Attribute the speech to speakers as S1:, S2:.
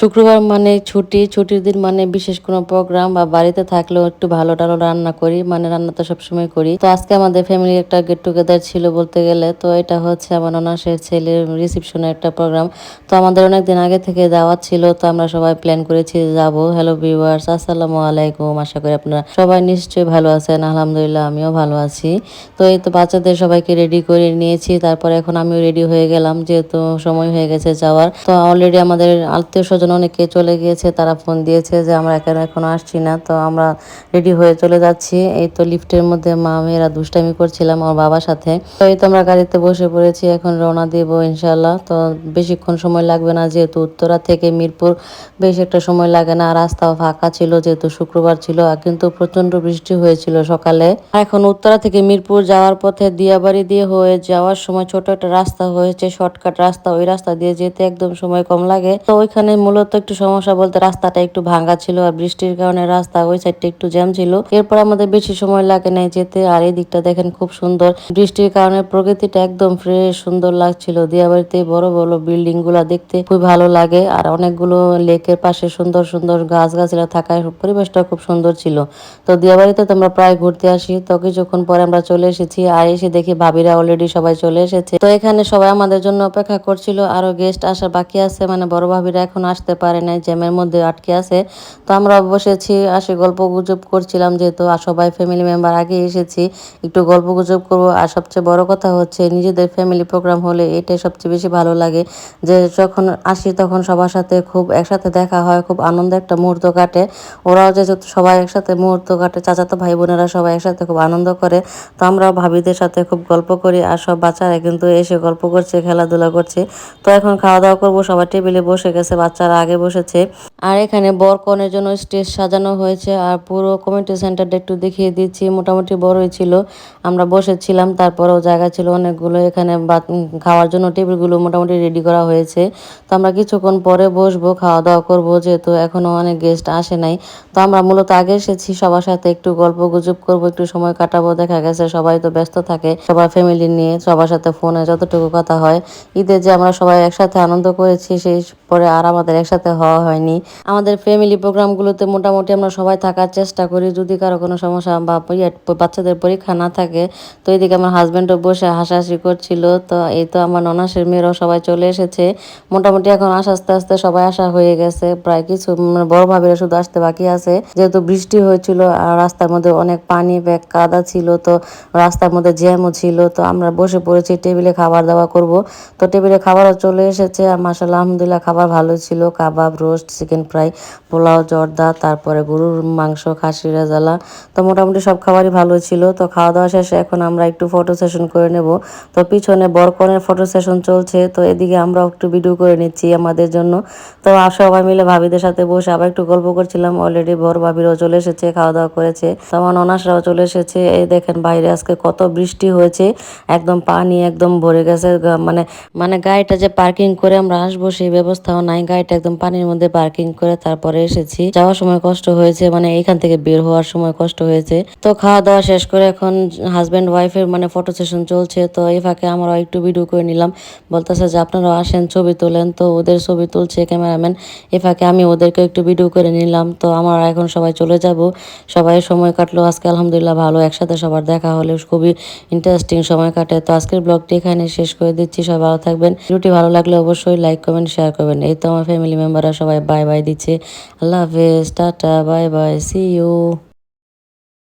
S1: শুক্রবার মানে ছুটি, ছুটির দিন মানে বিশেষ কোনো প্রোগ্রাম বা বাড়িতে থাকলেও একটু ভালো-টালো রান্না করি। মানে রান্না তো সবসময় করি। তো আজকে আমাদের ফ্যামিলির একটা গেট টুগেদার ছিল বলতে গেলে। তো এটা হচ্ছে আমার ননাসের ছেলের রিসেপশনের একটা প্রোগ্রাম। তো আমাদের অনেকদিন আগে থেকে দাওয়াত ছিল। তো আমরা সবাই প্ল্যান করেছি যাবো। হ্যালো ভিউয়ার্স, আসসালামু আলাইকুম। আশা করি আপনারা সবাই নিশ্চয়ই ভালো আছেন। আলহামদুলিল্লাহ আমিও ভালো আছি। তো এই তো বাচ্চাদের সবাইকে রেডি করে নিয়েছি। তারপরে এখন আমিও রেডি হয়ে গেলাম যেহেতু সময় হয়ে গেছে যাওয়ার। তো অলরেডি আমাদের আত্মীয়স্বজন অনেকে চলে গিয়েছে। তারা ফোন দিয়েছে যে আমরা এখনো আসছি না। তো আমরা রেডি হয়ে চলে যাচ্ছি। এই তো লিফটের মধ্যে মা মেয়েরা দুষ্টামি করছিলাম আমার বাবার সাথে। তো এই তো আমরা গাড়িতে বসে পড়েছি। এখন রওনা দিব ইনশাআল্লাহ। তো বেশিক্ষণ সময় লাগবে না যেহেতু উত্তরা থেকে মিরপুর বেশ একটা সময় লাগে না। রাস্তাও ফাঁকা ছিল যেহেতু শুক্রবার ছিল। আর কিন্তু প্রচন্ড বৃষ্টি হয়েছিল সকালে। এখন উত্তরা থেকে মিরপুর যাওয়ার পথে দিয়াবাড়ি দিয়ে হয়ে যাওয়ার সময় ছোট একটা রাস্তা হয়েছে, শর্টকাট রাস্তা। ওই রাস্তা দিয়ে যেতে একদম সময় কম লাগে। তো ওইখানে মূলত একটু সমস্যা বলতে রাস্তাটা একটু ভাঙা ছিল আর বৃষ্টির কারণে রাস্তা ওই সাইডটা একটু জ্যাম ছিল। এরপর আমাদের বেশি সময় লাগে নাই যেতে। আর এই দিকটা দেখেন খুব সুন্দর, বৃষ্টির কারণে প্রকৃতিটা একদম ফ্রেশ সুন্দর লাগছিল। দিয়াবাড়িতে বড় বড় বিল্ডিং গুলা দেখতে খুব ভালো লাগে আর অনেকগুলো লেকের পাশে সুন্দর সুন্দর গাছ গাছরা থাকায় পরিবেশটা খুব সুন্দর ছিল। তো দিয়াবাড়িতে তো আমরা প্রায় ঘুরতে আসি। তো কিছুক্ষণ পরে আমরা চলে এসেছি আর এসে দেখি ভাবিরা অলরেডি সবাই চলে এসেছে। তো এখানে সবাই আমাদের জন্য অপেক্ষা করছিল। আরো গেস্ট আসা বাকি আছে, মানে বড় ভাবিরা এখন আসতে পারে নাই, জ্যামের মধ্যে আটকে আছে। তো আমরা বসেছি, আসে গল্প গুজব করছিলাম যেহেতু আর সবাই ফ্যামিলি মেম্বার আগে এসেছি, একটু গল্প গুজব করবো। আর সবচেয়ে বড় কথা হচ্ছে নিজেদের ফ্যামিলি প্রোগ্রাম হলে এটাই সবচেয়ে বেশি ভালো লাগে যে যখন আসি তখন সবার সাথে খুব একসাথে দেখা হয়, খুব আনন্দের একটা মুহূর্ত কাটে। ওরাও যে সবাই একসাথে মুহূর্ত কাটে, চাচাতো ভাই বোনেরা সবাই একসাথে খুব আনন্দ করে। তো আমরাও ভাবিদের সাথে খুব গল্প করি আর সব বাচ্চারা কিন্তু এসে গল্প করছে, খেলাধুলা করছে। তো এখন খাওয়া দাওয়া করবো, সবাই টেবিলে বসে গেছে, বাচ্চারা আগে বসেছে। আর এখানে বর কনের জন্য স্টেজ সাজানো হয়েছে আর পুরো কমিউনিটি সেন্টারটা একটু দেখিয়ে দিচ্ছি। মোটামুটি বড়ই ছিল, আমরা বসেছিলাম, তারপরেও জায়গা ছিল অনেকগুলো। এখানে খাওয়ার জন্য টেবিলগুলো মোটামুটি রেডি করা হয়েছে। তো আমরা কিছুক্ষণ পরে বসবো, খাওয়া দাওয়া করবো যেহেতু এখনো অনেক গেস্ট আসে নাই। তো আমরা মূলত আগে এসেছি, সবার সাথে একটু গল্প গুজব করবো, একটু সময় কাটাবো। দেখা গেছে সবাই তো ব্যস্ত থাকে সবার ফ্যামিলি নিয়ে, সবার সাথে ফোনে যতটুকু কথা হয়। ঈদে যে আমরা সবাই একসাথে আনন্দ করেছি সেই পরে আর আমাদের একসাথে হওয়া হয়নি। আমাদের ফ্যামিলি প্রোগ্রামগুলোতে মোটামুটি আমরা সবাই থাকার চেষ্টা করি, যদি কারো কোনো সমস্যা বা বাচ্চাদের পরীক্ষা না থাকে। তো এইদিকে আমার হাজব্যান্ডও বসে হাসাহাসি করছিল। তো এই তো আমার ননাসের মেয়েরাও সবাই চলে এসেছে। মোটামুটি এখন আস্তে আস্তে সবাই আসা হয়ে গেছে, প্রায় কিছু বড় ভাবিরা শুধু আসতে বাকি আছে যেহেতু বৃষ্টি হয়েছিল আর রাস্তার মধ্যে অনেক পানি ব্যাগ কাদা ছিল। তো রাস্তার মধ্যে জ্যামও ছিল। তো আমরা বসে পড়েছি টেবিলে খাবার দাওয়া করব। তো টেবিলে খাবারও চলে এসেছে আর মাশাআল্লাহ আলহামদুলিল্লাহ খাবার ভালো ছিল। কাবাব, রোস্ট, চিকেন ফ্রাই, পোলাও, জর্দা, তারপরে গরুর মাংস, খাসি রেজালা। তো মোটামুটি সব খাবারই ভালো ছিল। তো খাওয়া দাওয়া শেষে এখন আমরা একটু ফটো সেশন করে নেব। তো পিছনে বরকনের ফটো সেশন চলছে, তো এদিকে আমরাও একটু ভিডিও করে নিচ্ছি আমাদের জন্য। তো সবাই মিলে ভাবিদের সাথে বসে আবার একটু গল্প করছিলাম। অলরেডি বড় ভাবিরাও চলে এসেছে, খাওয়া দাওয়া করেছে। তো আমার ননাসরাও চলে এসেছে। এই দেখেন বাইরে আজকে কত বৃষ্টি হয়েছে, একদম পানি একদম ভরে গেছে। মানে মানে গাড়িটা যে পার্কিং করে আমরা আসবো সেই ব্যবস্থাও নাই, গাড়িটা একদম পানির মধ্যে পার্কিং করে তারপরে এসেছি। যাওয়ার সময় কষ্ট হয়েছে, মানে এইখান থেকে বের হওয়ার সময় কষ্ট হয়েছে। তো খাওয়া দাওয়া শেষ করে এখন হাজব্যান্ড ওয়াইফের মানে ফটো সেশন চলছে। তো এই ফাঁকে আমরা একটু ভিডিও করে নিলাম, বলতেছে যে আপনারাও আসেন ছবি তোলেন। তো ওদের ছবি তুলছে ক্যামেরাম্যান, এ ফাঁকে আমি ওদেরকে একটু ভিডিও করে নিলাম। তো আমরা এখন সবাই চলে যাব। সবাই সময় কাটলো আজকে আলহামদুলিল্লাহ ভালো, একসাথে সবার দেখা হলে খুবই ইন্টারেস্টিং সময় কাটে। তো আজকের ব্লগটি এখানে শেষ করে দিচ্ছি, সবাই ভালো থাকবেন। ভিডিওটি ভালো লাগলে অবশ্যই লাইক কমেন্ট শেয়ার করবেন। এই তো আমার ফ্যামিলি মেম্বাররা সবাই বাই বাই দিচ্ছে। আল্লাহ হাফেজ, টাটা, বাই বাই, সি ইউ।